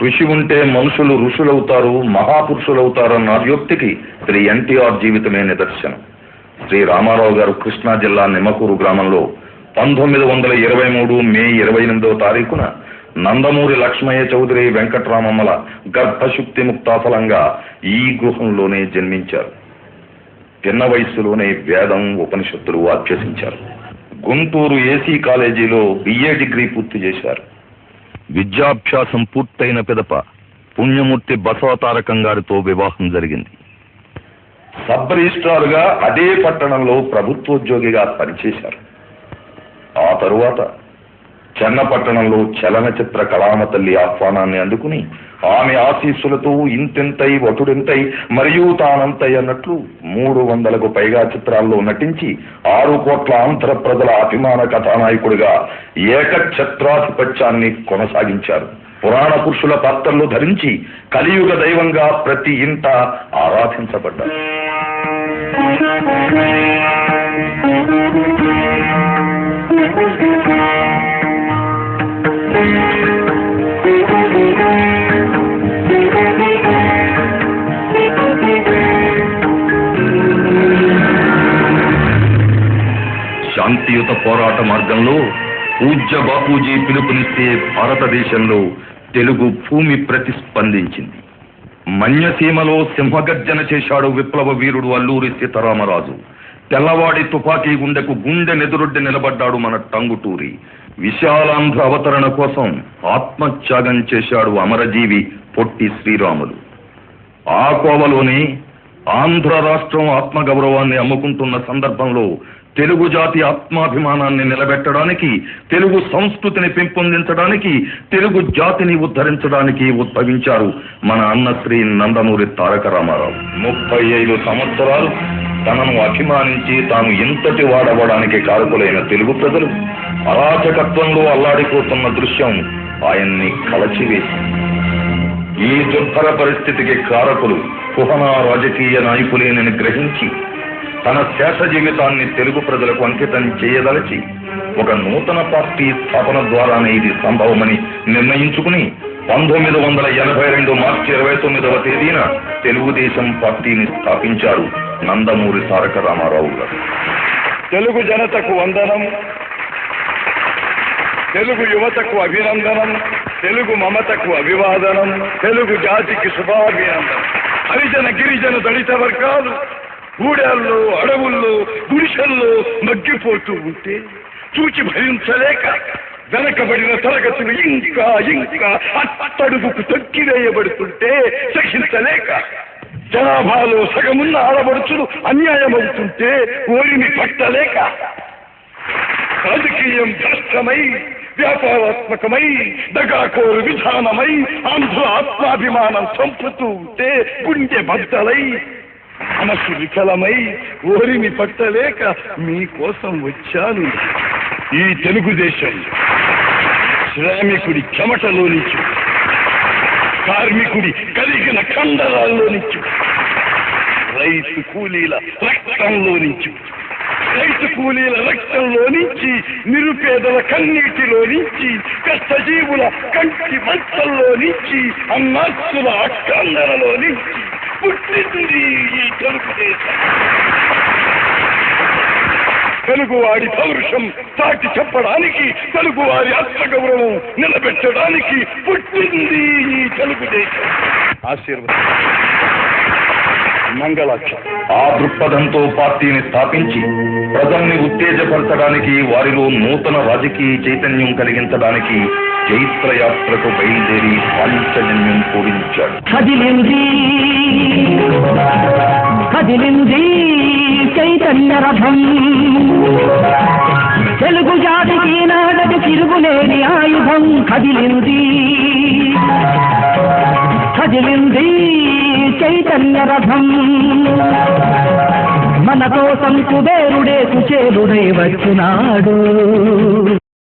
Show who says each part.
Speaker 1: కృషి ఉంటే మనుషులు ఋషులవుతారు, మహాపురుషులవుతారు అన్న యోక్తికి శ్రీ ఎన్టీఆర్ జీవితమే నిదర్శనం. శ్రీ రామారావు గారు కృష్ణా జిల్లా నిమ్మకూరు గ్రామంలో 1923 మే 28వ తారీఖున నందమూరి లక్ష్మయ్య చౌదరి వెంకట్రామమ్మల గర్భశుక్తి ముక్తాఫలంగా ఈ గృహంలోనే జన్మించారు. చిన్న వయస్సులోనే వేదం, ఉపనిషత్తులు అభ్యసించారు. గుంటూరు ఏసీ కాలేజీలో BA డిగ్రీ పూర్తి చేశారు. విద్యాభ్యాసం పూర్తయిన పిదప పుణ్యమూర్తి బసవతారకం గారితో వివాహం జరిగింది. సబ్ రిజిస్ట్రార్గా అదే పట్టణంలో ప్రభుత్వోద్యోగిగా పనిచేశారు. ఆ తరువాత చెన్నపట్టణంలో చలనచిత్ర కళామ తల్లి ఆహ్వానాన్ని అందుకుని ఆమె ఆశీస్సులతో ఇంతెంతై వటుడెంతై మరియు తానంతై అన్నట్లు 300కు పైగా చిత్రాల్లో నటించి 6 కోట్ల ఆంధ్ర ప్రజల అభిమాన కథానాయకుడిగా ఏకఛత్రాధిపత్యాన్ని కొనసాగించారు. పురాణ పురుషుల పాత్రలు ధరించి కలియుగ దైవంగా ప్రతి ఇంట ఆరాధించబడ్డారు. శాంతియుత పోరాట మార్గంలో పూజ్య బాపూజీ పిలుపునిస్తే భారతదేశంలో తెలుగు భూమి ప్రతిస్పందించింది. మన్యసీమలో సింహగర్జన చేశాడు విప్లవ వీరుడు అల్లూరి సీతారామరాజు. తెల్లవాడి తుపాకీ గుండెకు గుండె నెదురొడ్డి నిలబడ్డాడు మన టంగుటూరి. విశాలాంధ్ర అవతరణ కోసం ఆత్మత్యాగం చేశాడు అమరజీవి పొట్టి శ్రీరాములు. ఆ కోవలోనే ఆంధ్ర రాష్ట్రం ఆత్మగౌరవాన్ని అమ్ముకుంటున్న సందర్భంలో తెలుగు జాతి ఆత్మాభిమానాన్ని నిలబెట్టడానికి, తెలుగు సంస్కృతిని పెంపొందించడానికి, తెలుగు జాతిని ఉద్ధరించడానికి ఉద్భవించారు మన అన్నశ్రీ నందమూరి తారక రామారావు. 35 సంవత్సరాలు తనను అభిమానించి తాను ఇంతటి వాడవడానికి కారకులైన తెలుగు ప్రజలు అరాచకత్వంలో అల్లాడిపోతున్న దృశ్యం ఆయన్ని కలచివేసింది. ఈ దుర్భర పరిస్థితికి కారకులు కుహనా రాజకీయ నాయకులేనని గ్రహించి తన శేష జీవితాన్ని తెలుగు ప్రజలకు అంకితం చేయదలచి ఒక నూతన పార్టీ స్థాపన ద్వారానే ఇది సంభవమని నిర్ణయించుకుని 1982 మార్చి 29వ తేదీన తెలుగుదేశం పార్టీని స్థాపించారు నందమూరి తారక రామారావు గారు.
Speaker 2: తెలుగు జనతకు వందనం, తెలుగు యువతకు అభినందనం, తెలుగు మమతకు అభివాదనం, తెలుగు జాతికి శుభాభినందనం. హరిజన గిరిజన దళిత వర్గాలు గూడాల్లో, అడవుల్లో, గుడిసెల్లో మగ్గిపోతూ ఉంటే చూచి భరించలేక వెనకబడిన తరగతులు ఇంకా ఇంకా అట్టడుగుకు తొక్కివేయబడుతుంటే సహించలేక జనాభాలో సగమున్న ఆడబడుచులు అన్యాయమవుతుంటే ఓరిని పట్టలేక రాజకీయం భ్రష్టమై, వ్యాపారాత్మకమై, దగాకోరు విధానమై ఆంధ్ర ఆత్మాభిమానం చంపుతూ ఉంటే గుండె బద్దలై మనసు విఫలమై ఓరిని పట్టలేక మీకోసం వచ్చాను. ఈ తెలుగుదేశం శ్రామికుడి చెమటలో నుంచి, కార్మికుడి కలిగిన కండరాల్లో నుంచి, రైతు కూలీల రక్తంలో నుంచి, నిరుపేదల కన్నీటిలో నుంచి, కష్టజీవుల కంటి మంటల్లో నుంచి, అన్నాస్తుల అక్కందరలో నుంచి పుట్టింది ఈ తెలుగుదేశం. తెలుగువాడి పౌరుషం చాటి చెప్పడానికి, తెలుగువారి ఆత్మగౌరవం నిలబెట్టడానికి పుట్టింది ఈ తెలుగుదేశం. ఆశీర్వాదం, మంగళాక్షరం.
Speaker 1: ఆ దృక్పథంతో పార్టీని స్థాపించి ప్రజల్ని ఉత్తేజపరచడానికి, వారిలో నూతన రాజకీయ చైతన్యం కలిగించడానికి చైత్రయాత్రకు బయలుదేరి పాంచజన్యం పూరించాడు.
Speaker 3: కదిలింది చైతన్య రథం, తెలుగు జాతికి నాడటి తిరుగులేని ఆయుధం. కదిలింది చైతన్య రథం, మన కోసం కుబేరుడే కుచేలుడై వచ్చినాడు.